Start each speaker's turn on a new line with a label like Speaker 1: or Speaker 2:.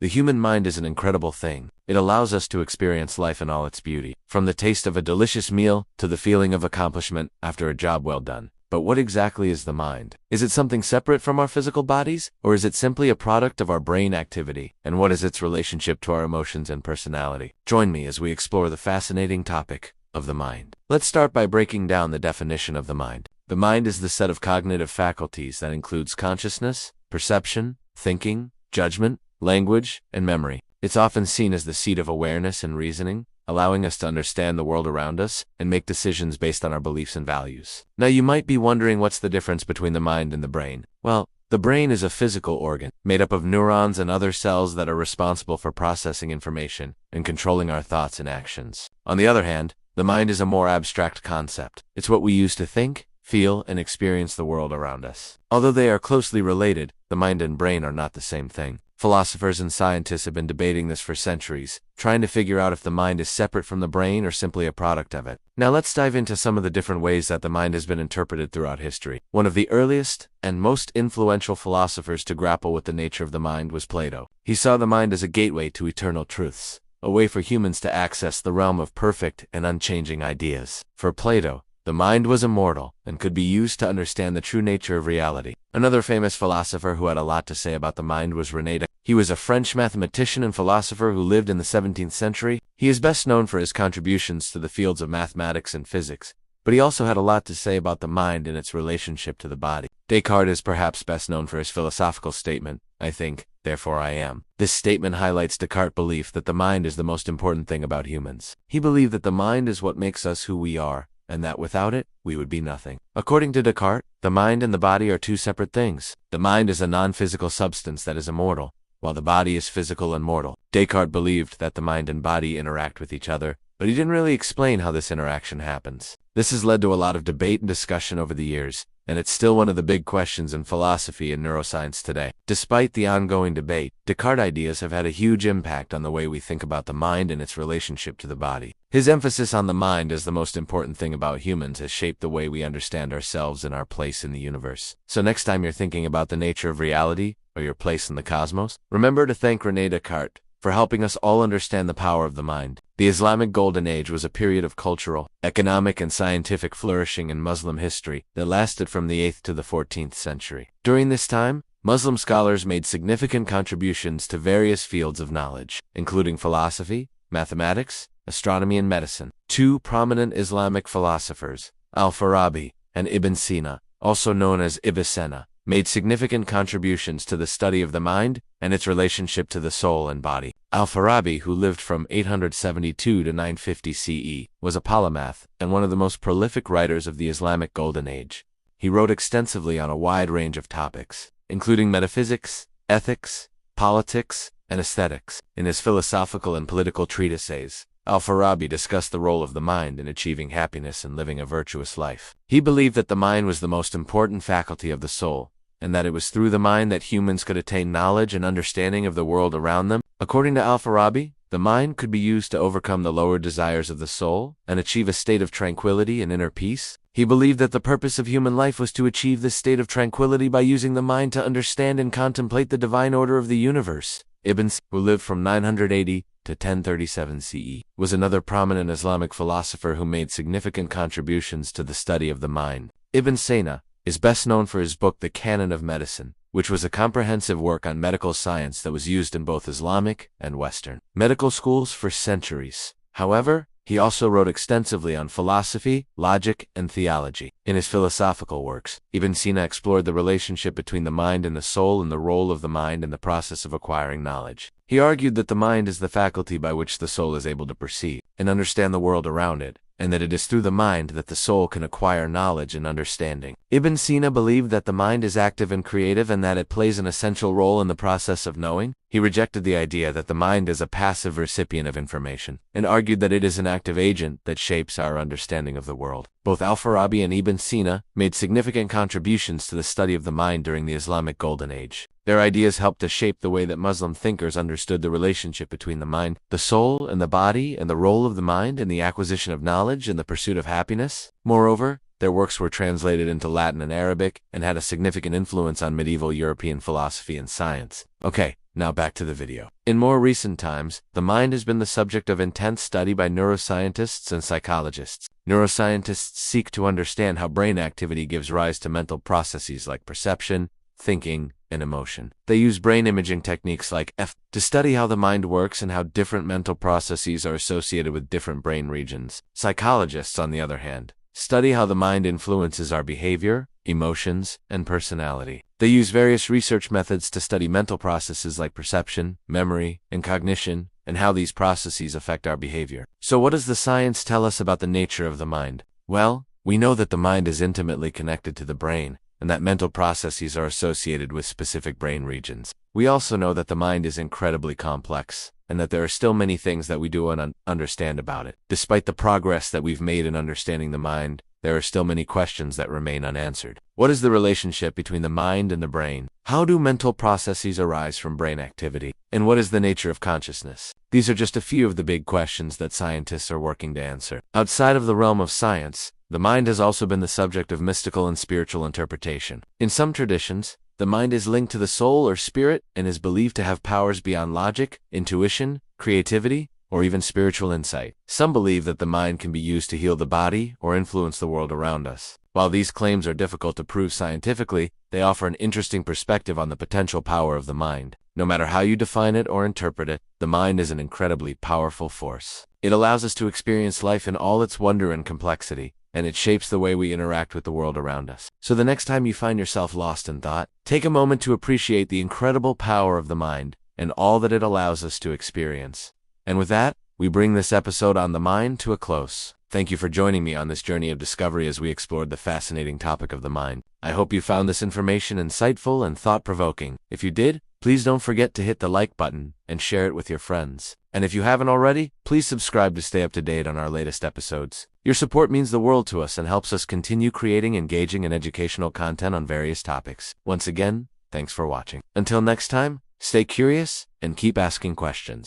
Speaker 1: The human mind is an incredible thing. It allows us to experience life in all its beauty, from the taste of a delicious meal to the feeling of accomplishment after a job well done. But what exactly is the mind? Is it something separate from our physical bodies, or is it simply a product of our brain activity? And what is its relationship to our emotions and personality? Join me as we explore the fascinating topic of the mind. Let's start by breaking down the definition of the mind. The mind is the set of cognitive faculties that includes consciousness, perception, thinking, judgment, language, and memory. It's often seen as the seat of awareness and reasoning, allowing us to understand the world around us and make decisions based on our beliefs and values. Now you might be wondering what's the difference between the mind and the brain. Well, the brain is a physical organ, made up of neurons and other cells that are responsible for processing information and controlling our thoughts and actions. On the other hand, the mind is a more abstract concept. It's what we use to think, feel, and experience the world around us. Although they are closely related, the mind and brain are not the same thing. Philosophers and scientists have been debating this for centuries, trying to figure out if the mind is separate from the brain or simply a product of it. Now let's dive into some of the different ways that the mind has been interpreted throughout history. One of the earliest and most influential philosophers to grapple with the nature of the mind was Plato. He saw the mind as a gateway to eternal truths, a way for humans to access the realm of perfect and unchanging ideas. For Plato, the mind was immortal and could be used to understand the true nature of reality. Another famous philosopher who had a lot to say about the mind was René Descartes. He was a French mathematician and philosopher who lived in the 17th century. He is best known for his contributions to the fields of mathematics and physics, but he also had a lot to say about the mind and its relationship to the body. Descartes is perhaps best known for his philosophical statement, "I think, therefore I am." This statement highlights Descartes' belief that the mind is the most important thing about humans. He believed that the mind is what makes us who we are, and that without it, we would be nothing. According to Descartes, the mind and the body are two separate things. The mind is a non-physical substance that is immortal, while the body is physical and mortal. Descartes believed that the mind and body interact with each other, but he didn't really explain how this interaction happens. This has led to a lot of debate and discussion over the years, and it's still one of the big questions in philosophy and neuroscience today. Despite the ongoing debate, Descartes' ideas have had a huge impact on the way we think about the mind and its relationship to the body. His emphasis on the mind as the most important thing about humans has shaped the way we understand ourselves and our place in the universe. So next time you're thinking about the nature of reality or your place in the cosmos, remember to thank René Descartes for helping us all understand the power of the mind. The Islamic Golden Age was a period of cultural, economic, and scientific flourishing in Muslim history that lasted from the 8th to the 14th century. During this time, Muslim scholars made significant contributions to various fields of knowledge, including philosophy, mathematics, astronomy, and medicine. Two prominent Islamic philosophers, Al-Farabi and Ibn Sina, also known as Avicenna, made significant contributions to the study of the mind and its relationship to the soul and body. Al-Farabi, who lived from 872 to 950 CE, was a polymath and one of the most prolific writers of the Islamic Golden Age. He wrote extensively on a wide range of topics, including metaphysics, ethics, politics, and aesthetics. In his philosophical and political treatises, Al-Farabi discussed the role of the mind in achieving happiness and living a virtuous life. He believed that the mind was the most important faculty of the soul, and that it was through the mind that humans could attain knowledge and understanding of the world around them. According to Al-Farabi, the mind could be used to overcome the lower desires of the soul and achieve a state of tranquility and inner peace. He believed that the purpose of human life was to achieve this state of tranquility by using the mind to understand and contemplate the divine order of the universe. Ibn Sina, who lived from 980 to 1037 CE, was another prominent Islamic philosopher who made significant contributions to the study of the mind. Ibn Sina is best known for his book The Canon of Medicine, which was a comprehensive work on medical science that was used in both Islamic and Western medical schools for centuries. However, he also wrote extensively on philosophy, logic, and theology. In his philosophical works, Ibn Sina explored the relationship between the mind and the soul and the role of the mind in the process of acquiring knowledge. He argued that the mind is the faculty by which the soul is able to perceive and understand the world around it, and that it is through the mind that the soul can acquire knowledge and understanding. Ibn Sina believed that the mind is active and creative and that it plays an essential role in the process of knowing. He rejected the idea that the mind is a passive recipient of information, and argued that it is an active agent that shapes our understanding of the world. Both Al-Farabi and Ibn Sina made significant contributions to the study of the mind during the Islamic Golden Age. Their ideas helped to shape the way that Muslim thinkers understood the relationship between the mind, the soul, and the body, and the role of the mind in the acquisition of knowledge and the pursuit of happiness. Moreover, their works were translated into Latin and Arabic and had a significant influence on medieval European philosophy and science. Okay, Now back to the video. In more recent times, the mind has been the subject of intense study by neuroscientists and psychologists. Neuroscientists seek to understand how brain activity gives rise to mental processes like perception, thinking, and emotion. They use brain imaging techniques like fMRI to study how the mind works and how different mental processes are associated with different brain regions. Psychologists, on the other hand, study how the mind influences our behavior, emotions, and personality. They use various research methods to study mental processes like perception, memory, and cognition, and how these processes affect our behavior. So what does the science tell us about the nature of the mind? Well, we know that the mind is intimately connected to the brain, and that mental processes are associated with specific brain regions. We also know that the mind is incredibly complex, and that there are still many things that we don't understand about it. Despite the progress that we've made in understanding the mind, there are still many questions that remain unanswered. What is the relationship between the mind and the brain? How do mental processes arise from brain activity? And what is the nature of consciousness? These are just a few of the big questions that scientists are working to answer. Outside of the realm of science, the mind has also been the subject of mystical and spiritual interpretation. In some traditions, the mind is linked to the soul or spirit and is believed to have powers beyond logic, intuition, creativity, or even spiritual insight. Some believe that the mind can be used to heal the body or influence the world around us. While these claims are difficult to prove scientifically, they offer an interesting perspective on the potential power of the mind. No matter how you define it or interpret it, the mind is an incredibly powerful force. It allows us to experience life in all its wonder and complexity, and it shapes the way we interact with the world around us. So the next time you find yourself lost in thought, take a moment to appreciate the incredible power of the mind and all that it allows us to experience. And with that, we bring this episode on the mind to a close. Thank you for joining me on this journey of discovery as we explored the fascinating topic of the mind. I hope you found this information insightful and thought-provoking. If you did, please don't forget to hit the like button and share it with your friends. And if you haven't already, please subscribe to stay up to date on our latest episodes. Your support means the world to us and helps us continue creating engaging and educational content on various topics. Once again, thanks for watching. Until next time, stay curious and keep asking questions.